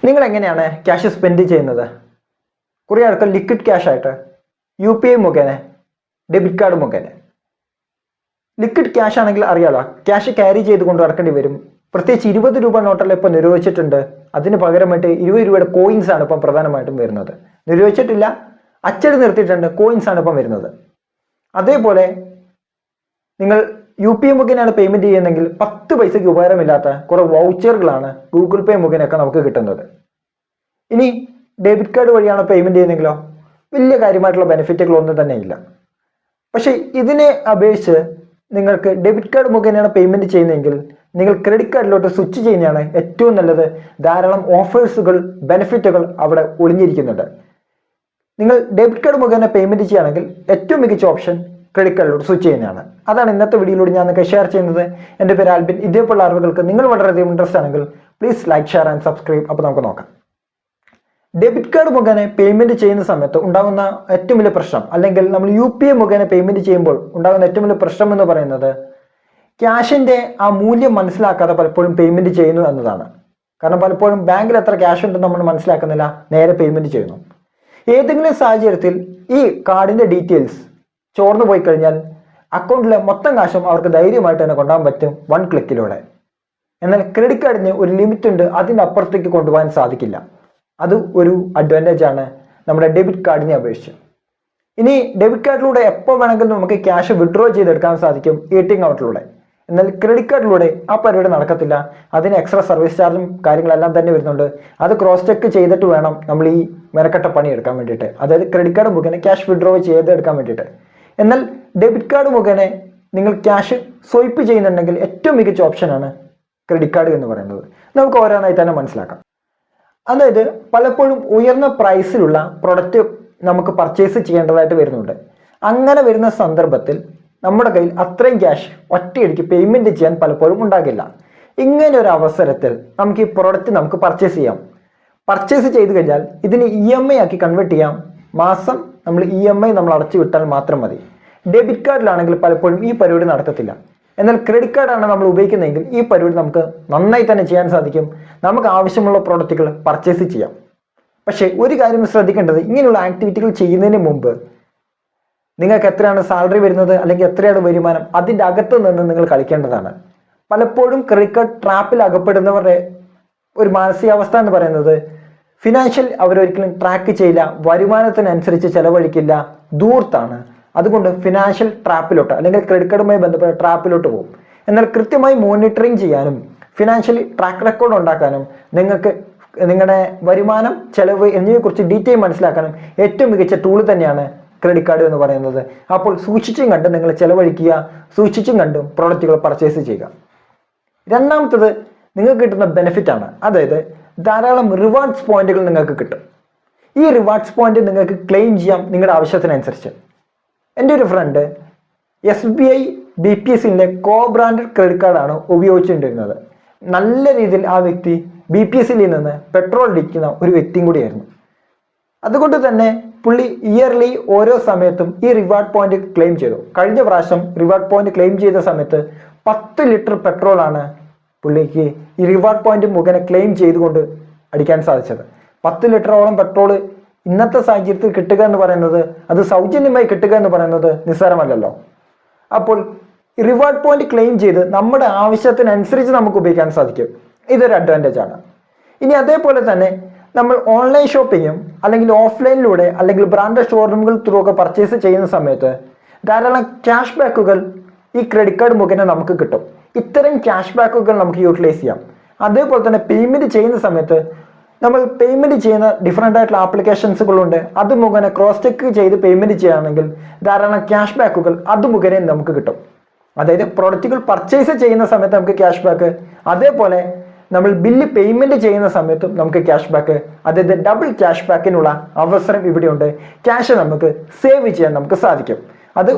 നിങ്ങൾ എങ്ങനെയാണ് cash spend ചെയ്യുന്നത്? കുറേ ആൾക്കാർ ലിക്വിഡ് ക്യാഷ് ആയിട്ട് UPI മുഖേന, ഡെബിറ്റ് കാർഡ് മുഖേന. ലിക്വിഡ് ക്യാഷ് ആണെങ്കിൽ അറിയാലോ, ക്യാഷ് ക്യാരി ചെയ്ത് കൊണ്ട് നടക്കേണ്ടി വരും. പ്രത്യേകിച്ച് 20 രൂപ നോട്ടെല്ലാം ഇപ്പോൾ നിരോധിച്ചിട്ടുണ്ട്. അതിന് പകരമായിട്ട് 20 രൂപയുടെ കോയിൻസ് ആണ് ഇപ്പം പ്രധാനമായിട്ടും വരുന്നത്. നിരോധിച്ചിട്ടില്ല, അച്ചടി നിർത്തിയിട്ടുണ്ട്, കോയിൻസ് ആണ് ഇപ്പം വരുന്നത്. അതേപോലെ നിങ്ങൾ UPI മുഖേനയാണ് പേയ്മെന്റ് ചെയ്യുന്നതെങ്കിൽ 10 പൈസയ്ക്ക് ഉപകാരമില്ലാത്ത കുറെ വൗച്ചറുകളാണ് ഗൂഗിൾ പേ മുഖേനൊക്കെ നമുക്ക് കിട്ടുന്നത്. ഇനി ഡെബിറ്റ് കാർഡ് വഴിയാണ് പേയ്മെന്റ് ചെയ്യുന്നതെങ്കിലോ വലിയ കാര്യമായിട്ടുള്ള ബെനിഫിറ്റുകളൊന്നും തന്നെ ഇല്ല. പക്ഷേ ഇതിനെ അപേക്ഷിച്ച് നിങ്ങൾക്ക് ഡെബിറ്റ് കാർഡ് മുഖേനയാണ് പേയ്മെന്റ് ചെയ്യുന്നതെങ്കിൽ നിങ്ങൾ ക്രെഡിറ്റ് കാർഡിലോട്ട് സ്വിച്ച് ചെയ്യുന്നതാണ് ഏറ്റവും നല്ലത്. ധാരാളം ഓഫേഴ്സുകൾ, ബെനിഫിറ്റുകൾ അവിടെ ഒളിഞ്ഞിരിക്കുന്നുണ്ട്. നിങ്ങൾ ഡെബിറ്റ് കാർഡ് മുഖേന പേയ്മെന്റ് ചെയ്യുകയാണെങ്കിൽ ഏറ്റവും മികച്ച ഓപ്ഷൻ ക്രെഡിറ്റ് കാർഡിലോട്ട് സ്വിച്ച് ചെയ്യുന്നതാണ്. അതാണ് ഇന്നത്തെ വീഡിയോയിലൂടെ ഞാൻ നിങ്ങൾക്ക് ഷെയർ ചെയ്യുന്നത്. എൻ്റെ പേര് ആൽബിൻ. ഇതേപോലുള്ള അറിവുകൾക്ക് നിങ്ങൾ വളരെയധികം ഇൻട്രസ്റ്റ് ആണെങ്കിൽ please like, share and subscribe. അപ്പോൾ നമുക്ക് നോക്കാം. ഡെബിറ്റ് കാർഡ് മുഖേന പേയ്മെന്റ് ചെയ്യുന്ന സമയത്ത് ഉണ്ടാകുന്ന ഏറ്റവും വലിയ പ്രശ്നം, അല്ലെങ്കിൽ നമ്മൾ UPI മുഖേന പേയ്മെന്റ് ചെയ്യുമ്പോൾ ഉണ്ടാകുന്ന ഏറ്റവും വലിയ പ്രശ്നം എന്ന് പറയുന്നത് ക്യാഷിന്റെ ആ മൂല്യം മനസ്സിലാക്കാതെ പലപ്പോഴും പേയ്മെന്റ് ചെയ്യുന്നു എന്നതാണ്. കാരണം പലപ്പോഴും ബാങ്കിൽ എത്ര ക്യാഷ് ഉണ്ടെന്ന് നമ്മൾ മനസ്സിലാക്കുന്നില്ല, നേരെ പേയ്മെന്റ് ചെയ്യുന്നു. ഏതെങ്കിലും സാഹചര്യത്തിൽ ഈ കാർഡിന്റെ ഡീറ്റെയിൽസ് ചോർന്നു പോയി കഴിഞ്ഞാൽ അക്കൗണ്ടിലെ മൊത്തം കാശും അവർക്ക് ധൈര്യമായിട്ട് തന്നെ കൊണ്ടുപോകാൻ പറ്റും 1 ക്ലിക്കിലൂടെ. എന്നാൽ ക്രെഡിറ്റ് കാർഡിന് ഒരു ലിമിറ്റ് ഉണ്ട്, അതിൻ്റെ അപ്പുറത്തേക്ക് കൊണ്ടുപോകാൻ സാധിക്കില്ല. അത് ഒരു അഡ്വാൻറ്റേജ് ആണ് നമ്മുടെ ഡെബിറ്റ് കാർഡിനെ അപേക്ഷിച്ച്. ഇനി ഡെബിറ്റ് കാർഡിലൂടെ എപ്പോൾ വേണമെങ്കിലും നമുക്ക് ക്യാഷ് വിഡ്രോ ചെയ്തെടുക്കാൻ സാധിക്കും ATM ഔട്ടിലൂടെ. എന്നാൽ ക്രെഡിറ്റ് കാർഡിലൂടെ ആ പരിപാടി നടക്കത്തില്ല. അതിന് എക്സ്ട്രാ സർവീസ് ചാർജും കാര്യങ്ങളെല്ലാം തന്നെ വരുന്നുണ്ട്. അത് ക്രോസ് ചെക്ക് ചെയ്തിട്ട് വേണം നമ്മൾ ഈ മെനക്കെട്ട പണി എടുക്കാൻ വേണ്ടിയിട്ട്, അതായത് ക്രെഡിറ്റ് കാർഡ് മുഖേന ക്യാഷ് വിഡ്രോ ചെയ്തെടുക്കാൻ വേണ്ടിയിട്ട്. എന്നാൽ ഡെബിറ്റ് കാർഡ് മുഖേന നിങ്ങൾ ക്യാഷ് സ്വൈപ്പ് ചെയ്യുന്നുണ്ടെങ്കിൽ ഏറ്റവും മികച്ച ഓപ്ഷനാണ് ക്രെഡിറ്റ് കാർഡ് എന്ന് പറയുന്നത്. നമുക്ക് ഓരോന്നായി തന്നെ മനസ്സിലാക്കാം. അതായത് പലപ്പോഴും ഉയർന്ന പ്രൈസിലുള്ള പ്രൊഡക്റ്റ് നമുക്ക് പർച്ചേസ് ചെയ്യേണ്ടതായിട്ട് വരുന്നുണ്ട്. അങ്ങനെ വരുന്ന സന്ദർഭത്തിൽ നമ്മുടെ കയ്യിൽ അത്രയും ക്യാഷ് ഒറ്റയടിക്ക് പേയ്മെന്റ് ചെയ്യാൻ പലപ്പോഴും ഉണ്ടാകില്ല. ഇങ്ങനെ ഒരു അവസരത്തിൽ നമുക്ക് ഈ പ്രൊഡക്റ്റ് നമുക്ക് പർച്ചേസ് ചെയ്യാം. പർച്ചേസ് ചെയ്ത് കഴിഞ്ഞാൽ ഇതിന് EMI ആക്കി കൺവേർട്ട് ചെയ്യാം. മാസം നമ്മൾ EMI നമ്മൾ അടച്ചു വിട്ടാൽ മാത്രം മതി. ഡെബിറ്റ് കാർഡിലാണെങ്കിൽ പലപ്പോഴും ഈ പരിപാടി നടക്കത്തില്ല. എന്നാൽ ക്രെഡിറ്റ് കാർഡാണ് നമ്മൾ ഉപയോഗിക്കുന്നതെങ്കിൽ ഈ പരിപാടി നമുക്ക് നന്നായി തന്നെ ചെയ്യാൻ സാധിക്കും. നമുക്ക് ആവശ്യമുള്ള പ്രോഡക്റ്റുകൾ പർച്ചേസ് ചെയ്യാം. പക്ഷേ ഒരു കാര്യം ശ്രദ്ധിക്കേണ്ടത്, ഇങ്ങനെയുള്ള ആക്ടിവിറ്റികൾ ചെയ്യുന്നതിന് മുമ്പ് നിങ്ങൾക്ക് എത്രയാണ് സാലറി വരുന്നത്, അല്ലെങ്കിൽ എത്രയാണ് വരുമാനം, അതിൻ്റെ അകത്ത് നിന്ന് നിങ്ങൾ കളിക്കേണ്ടതാണ്. പലപ്പോഴും ക്രെഡിറ്റ് കാർഡ് ട്രാപ്പിൽ അകപ്പെടുന്നവരുടെ ഒരു മാനസികാവസ്ഥ എന്ന് പറയുന്നത് ഫിനാൻഷ്യൽ അവരൊരിക്കലും ട്രാക്ക് ചെയ്യില്ല, വരുമാനത്തിനനുസരിച്ച് ചെലവഴിക്കില്ല, ദൂർത്താണ്. അതുകൊണ്ട് ഫിനാൻഷ്യൽ ട്രാപ്പിലോട്ട് അല്ലെങ്കിൽ ക്രെഡിറ്റ് കാർഡുമായി ബന്ധപ്പെട്ട ട്രാപ്പിലോട്ട് പോകും. എന്നാൽ കൃത്യമായി മോണിറ്ററിങ് ചെയ്യാനും ഫിനാൻഷ്യലി ട്രാക്ക് റെക്കോർഡ് ഉണ്ടാക്കാനും നിങ്ങൾക്ക് നിങ്ങളുടെ വരുമാനം, ചെലവ് എന്നിവയെക്കുറിച്ച് ഡീറ്റെയിൽ മനസ്സിലാക്കാനും ഏറ്റവും മികച്ച ടൂൾ തന്നെയാണ് ക്രെഡിറ്റ് കാർഡ് എന്ന് പറയുന്നത്. അപ്പോൾ സൂക്ഷിച്ചും കണ്ട് നിങ്ങൾ ചെലവഴിക്കുക, സൂക്ഷിച്ചും കണ്ടും പ്രോഡക്റ്റുകൾ പർച്ചേസ് ചെയ്യുക. രണ്ടാമത്തത് നിങ്ങൾക്ക് കിട്ടുന്ന ബെനിഫിറ്റ് ആണ്. അതായത് ധാരാളം റിവാർഡ്സ് പോയിന്റുകൾ നിങ്ങൾക്ക് കിട്ടും. ഈ റിവാർഡ്സ് പോയിന്റ് നിങ്ങൾക്ക് ക്ലെയിം ചെയ്യാം നിങ്ങളുടെ ആവശ്യത്തിനനുസരിച്ച്. എൻ്റെ ഒരു ഫ്രണ്ട് SBI BPSന്റെ കോ ബ്രാൻഡഡ് ക്രെഡിറ്റ് കാർഡാണ് ഉപയോഗിച്ചുകൊണ്ടിരുന്നത്. നല്ല രീതിയിൽ ആ വ്യക്തി BPSൽ നിന്ന് പെട്രോൾ അടിക്കുന്ന ഒരു വ്യക്തിയും കൂടിയായിരുന്നു. അതുകൊണ്ട് തന്നെ പുള്ളി ഇയർലി ഓരോ സമയത്തും ഈ റിവാർഡ് പോയിന്റ് ക്ലെയിം ചെയ്തു. കഴിഞ്ഞ പ്രാവശ്യം റിവാർഡ് പോയിന്റ് ക്ലെയിം ചെയ്ത സമയത്ത് 10 ലിറ്റർ പെട്രോളാണ് പുള്ളിക്ക് ഈ റിവാർഡ് പോയിന്റ് മുഖേന ക്ലെയിം ചെയ്തുകൊണ്ട് അടിക്കാൻ സാധിച്ചത്. 10 ലിറ്ററോളം പെട്രോൾ ഇന്നത്തെ സാഹചര്യത്തിൽ കിട്ടുക എന്ന് പറയുന്നത്, അത് സൗജന്യമായി കിട്ടുക എന്ന് പറയുന്നത് നിസ്സാരമല്ലല്ലോ. അപ്പോൾ റിവാർഡ് പോയിന്റ് ക്ലെയിം ചെയ്ത് നമ്മുടെ ആവശ്യത്തിനനുസരിച്ച് നമുക്ക് ഉപയോഗിക്കാൻ സാധിക്കും. ഇതൊരു അഡ്വാൻറ്റേജ് ആണ്. ഇനി അതേപോലെ തന്നെ നമ്മൾ ഓൺലൈൻ ഷോപ്പിങ്ങും അല്ലെങ്കിൽ ഓഫ്ലൈനിലൂടെ അല്ലെങ്കിൽ ബ്രാൻഡഡ് ഷോറൂമുകൾ ത്രൂ ഒക്കെ പർച്ചേസ് ചെയ്യുന്ന സമയത്ത് ധാരാളം ക്യാഷ് ബാക്കുകൾ ഈ ക്രെഡിറ്റ് കാർഡ് മുഖേന നമുക്ക് കിട്ടും. ഇത്തരം ക്യാഷ് ബാക്കുകൾ നമുക്ക് യൂട്ടിലൈസ് ചെയ്യാം. അതേപോലെ തന്നെ പേയ്മെന്റ് ചെയ്യുന്ന സമയത്ത് നമ്മൾ പേയ്മെന്റ് ചെയ്യുന്ന ഡിഫറെൻ്റ് ആയിട്ടുള്ള ആപ്ലിക്കേഷൻസുകളുണ്ട്. അത് മുഖേന ക്രോസ് ചെക്ക് ചെയ്ത് പേയ്മെന്റ് ചെയ്യുകയാണെങ്കിൽ ധാരാളം ക്യാഷ് ബാക്കുകൾ അത് മുഖേന നമുക്ക് കിട്ടും. അതായത് പ്രൊഡക്റ്റുകൾ പർച്ചേസ് ചെയ്യുന്ന സമയത്ത് നമുക്ക് ക്യാഷ് ബാക്ക്, അതേപോലെ നമ്മൾ ബില്ല് പേയ്മെന്റ് ചെയ്യുന്ന സമയത്തും നമുക്ക് ക്യാഷ് ബാക്ക്, അതായത് ഡബിൾ ക്യാഷ് ബാക്കിനുള്ള അവസരം ഇവിടെയുണ്ട്. ക്യാഷ് നമുക്ക് സേവ് ചെയ്യാൻ നമുക്ക് സാധിക്കും. അത്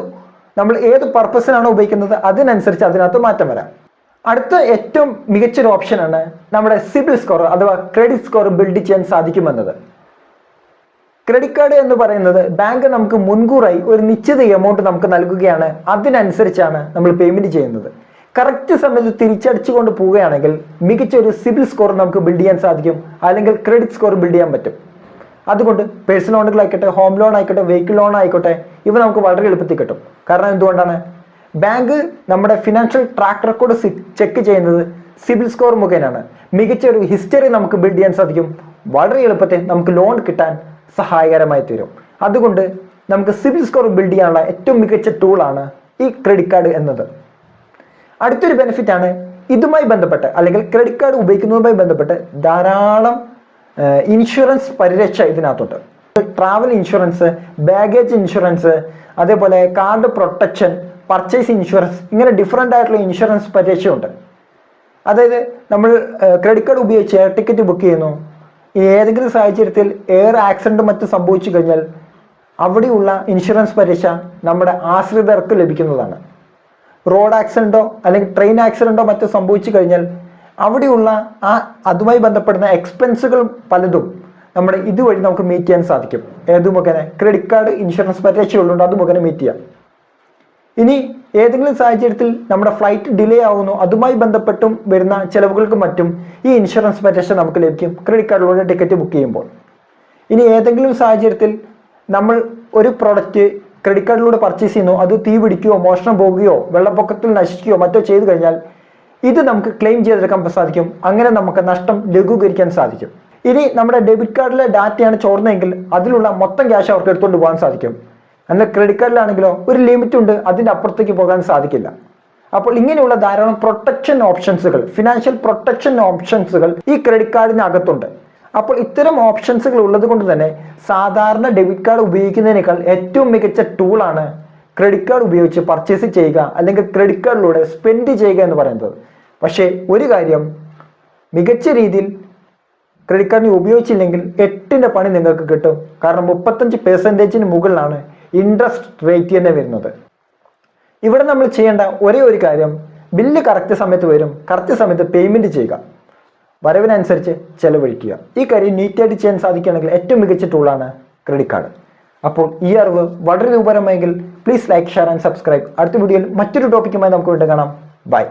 നമ്മൾ ഏത് പർപ്പസിനാണോ ഉപയോഗിക്കുന്നത് അതിനനുസരിച്ച് അതിനകത്ത് മാറ്റം വരാം. അടുത്ത ഏറ്റവും മികച്ചൊരു ഓപ്ഷനാണ് നമ്മുടെ സിബിൽ സ്കോർ അഥവാ ക്രെഡിറ്റ് സ്കോർ ബിൽഡ് ചെയ്യാൻ സാധിക്കുമെന്നത്. ക്രെഡിറ്റ് കാർഡ് എന്ന് പറയുന്നത് ബാങ്ക് നമുക്ക് മുൻകൂറായി ഒരു നിശ്ചിത എമൗണ്ട് നമുക്ക് നൽകുകയാണ്. അതിനനുസരിച്ചാണ് നമ്മൾ പേയ്മെന്റ് ചെയ്യുന്നത്. കറക്റ്റ് സമയത്ത് തിരിച്ചടിച്ചുകൊണ്ട് പോവുകയാണെങ്കിൽ മികച്ച ഒരു സിബിൽ സ്കോർ നമുക്ക് ബിൽഡ് ചെയ്യാൻ സാധിക്കും, അല്ലെങ്കിൽ ക്രെഡിറ്റ് സ്കോർ ബിൽഡ് ചെയ്യാൻ പറ്റും. അതുകൊണ്ട് പേഴ്സണൽ ലോണുകളായിക്കോട്ടെ, ഹോം ലോൺ ആയിക്കോട്ടെ, വെഹിക്കിൾ ലോൺ ആയിക്കോട്ടെ, ഇവ നമുക്ക് വളരെ എളുപ്പത്തിൽ കിട്ടും. കാരണം എന്തുകൊണ്ടാണ്? ബാങ്ക് നമ്മുടെ ഫിനാൻഷ്യൽ ട്രാക്ക് റെക്കോർഡ് ചെക്ക് ചെയ്യുന്നത് സിബിൽ സ്കോർ മുഖേനയാണ്. മികച്ച ഒരു ഹിസ്റ്ററി നമുക്ക് ബിൽഡ് ചെയ്യാൻ സാധിക്കും. വളരെ എളുപ്പത്തിൽ നമുക്ക് ലോൺ കിട്ടാൻ സഹായകരമായി തീരും. അതുകൊണ്ട് നമുക്ക് സിബിൽ സ്കോർ ബിൽഡ് ചെയ്യാനുള്ള ഏറ്റവും മികച്ച ടൂളാണ് ഈ ക്രെഡിറ്റ് കാർഡ് എന്നത്. അടുത്തൊരു ബെനിഫിറ്റ് ആണ് ഇതുമായി ബന്ധപ്പെട്ട്, അല്ലെങ്കിൽ ക്രെഡിറ്റ് കാർഡ് ഉപയോഗിക്കുന്നതുമായി ബന്ധപ്പെട്ട് ധാരാളം ഇൻഷുറൻസ് പരിരക്ഷ ഇതിനകത്തുണ്ട്. ട്രാവൽ ഇൻഷുറൻസ്, ബാഗേജ് ഇൻഷുറൻസ്, അതേപോലെ കാർഡ് പ്രൊട്ടക്ഷൻ, പർച്ചേസ് ഇൻഷുറൻസ്, ഇങ്ങനെ ഡിഫറെൻ്റ് ആയിട്ടുള്ള ഇൻഷുറൻസ് പരിരക്ഷയുണ്ട്. അതായത് നമ്മൾ ക്രെഡിറ്റ് കാർഡ് ഉപയോഗിച്ച് എയർ ടിക്കറ്റ് ബുക്ക് ചെയ്യുന്നു. ഏതെങ്കിലും സാഹചര്യത്തിൽ എയർ ആക്സിഡൻറ്റ് മറ്റും സംഭവിച്ചു കഴിഞ്ഞാൽ അവിടെയുള്ള ഇൻഷുറൻസ് പരിരക്ഷ നമ്മുടെ ആശ്രിതർക്ക് ലഭിക്കുന്നതാണ്. റോഡ് ആക്സിഡൻറ്റോ അല്ലെങ്കിൽ ട്രെയിൻ ആക്സിഡൻറ്റോ മറ്റോ സംഭവിച്ചു കഴിഞ്ഞാൽ അവിടെയുള്ള അതുമായി ബന്ധപ്പെടുന്ന എക്സ്പെൻസുകൾ പലതും നമ്മുടെ ഇതുവഴി നമുക്ക് മീറ്റ് ചെയ്യാൻ സാധിക്കും. ഏതു മുഖേന? ക്രെഡിറ്റ് കാർഡ് ഇൻഷുറൻസ് പരിരക്ഷ ഉള്ളതുകൊണ്ട് അത് മുഖേന മീറ്റ് ചെയ്യാം. ഇനി ഏതെങ്കിലും സാഹചര്യത്തിൽ നമ്മുടെ ഫ്ലൈറ്റ് ഡിലേ ആവുന്നു, അതുമായി ബന്ധപ്പെട്ടും വരുന്ന ചിലവുകൾക്കും മറ്റും ഈ ഇൻഷുറൻസ് പരിരക്ഷ നമുക്ക് ലഭിക്കും ക്രെഡിറ്റ് കാർഡിലൂടെ ടിക്കറ്റ് ബുക്ക് ചെയ്യുമ്പോൾ. ഇനി ഏതെങ്കിലും സാഹചര്യത്തിൽ നമ്മൾ ഒരു പ്രോഡക്റ്റ് ക്രെഡിറ്റ് കാർഡിലൂടെ പർച്ചേസ് ചെയ്യുന്നു, അത് തീ പിടിക്കുകയോ മോഷണം പോവുകയോ വെള്ളപ്പൊക്കത്തിൽ നശിക്കുകയോ മറ്റോ ചെയ്തു കഴിഞ്ഞാൽ ഇത് നമുക്ക് ക്ലെയിം ചെയ്തെടുക്കാൻ സാധിക്കും. അങ്ങനെ നമുക്ക് നഷ്ടം ലഘൂകരിക്കാൻ സാധിക്കും. ഇനി നമ്മുടെ ഡെബിറ്റ് കാർഡിലെ ഡാറ്റയാണ് ചോർന്നതെങ്കിൽ അതിലുള്ള മൊത്തം ക്യാഷ് അവർക്ക് എടുത്തുകൊണ്ട് പോകാൻ സാധിക്കും. എന്നാൽ ക്രെഡിറ്റ് കാർഡിലാണെങ്കിലോ ഒരു ലിമിറ്റ് ഉണ്ട്, അതിൻ്റെ അപ്പുറത്തേക്ക് പോകാൻ സാധിക്കില്ല. അപ്പോൾ ഇങ്ങനെയുള്ള ധാരാളം പ്രൊട്ടക്ഷൻ ഓപ്ഷൻസുകൾ, ഫിനാൻഷ്യൽ പ്രൊട്ടക്ഷൻ ഓപ്ഷൻസുകൾ ഈ ക്രെഡിറ്റ് കാർഡിനകത്തുണ്ട്. അപ്പോൾ ഇത്തരം ഓപ്ഷൻസുകൾ ഉള്ളത് കൊണ്ട് തന്നെ സാധാരണ ഡെബിറ്റ് കാർഡ് ഉപയോഗിക്കുന്നതിനേക്കാൾ ഏറ്റവും മികച്ച ടൂളാണ് ക്രെഡിറ്റ് കാർഡ് ഉപയോഗിച്ച് പർച്ചേസ് ചെയ്യുക, അല്ലെങ്കിൽ ക്രെഡിറ്റ് കാർഡിലൂടെ സ്പെൻഡ് ചെയ്യുക എന്ന് പറയുന്നത്. പക്ഷേ ഒരു കാര്യം, മികച്ച രീതിയിൽ ക്രെഡിറ്റ് കാർഡിനെ ഉപയോഗിച്ചില്ലെങ്കിൽ 8ന്റെ പണി നിങ്ങൾക്ക് കിട്ടും. കാരണം 35% മുകളിലാണ് ഇൻട്രസ്റ്റ് റേറ്റ് തന്നെ വരുന്നത്. ഇവിടെ നമ്മൾ ചെയ്യേണ്ട ഒരേ ഒരു കാര്യം, ബില്ല് കറക്റ്റ് സമയത്ത് വരും, കറക്റ്റ് സമയത്ത് പേയ്മെന്റ് ചെയ്യുക, വരവിനനുസരിച്ച് ചെലവഴിക്കുക. ഈ കാര്യം നീറ്റായിട്ട് ചെയ്യാൻ സാധിക്കുകയാണെങ്കിൽ ഏറ്റവും മികച്ച ടൂളാണ് ക്രെഡിറ്റ് കാർഡ്. അപ്പോൾ ഈ അറിവ് വളരെ ഉപകാരമായെങ്കിൽ please like, share and subscribe. അടുത്ത വീഡിയോയിൽ മറ്റൊരു ടോപ്പിക്കുമായി നമുക്ക് വീണ്ടും കാണാം. ബൈ.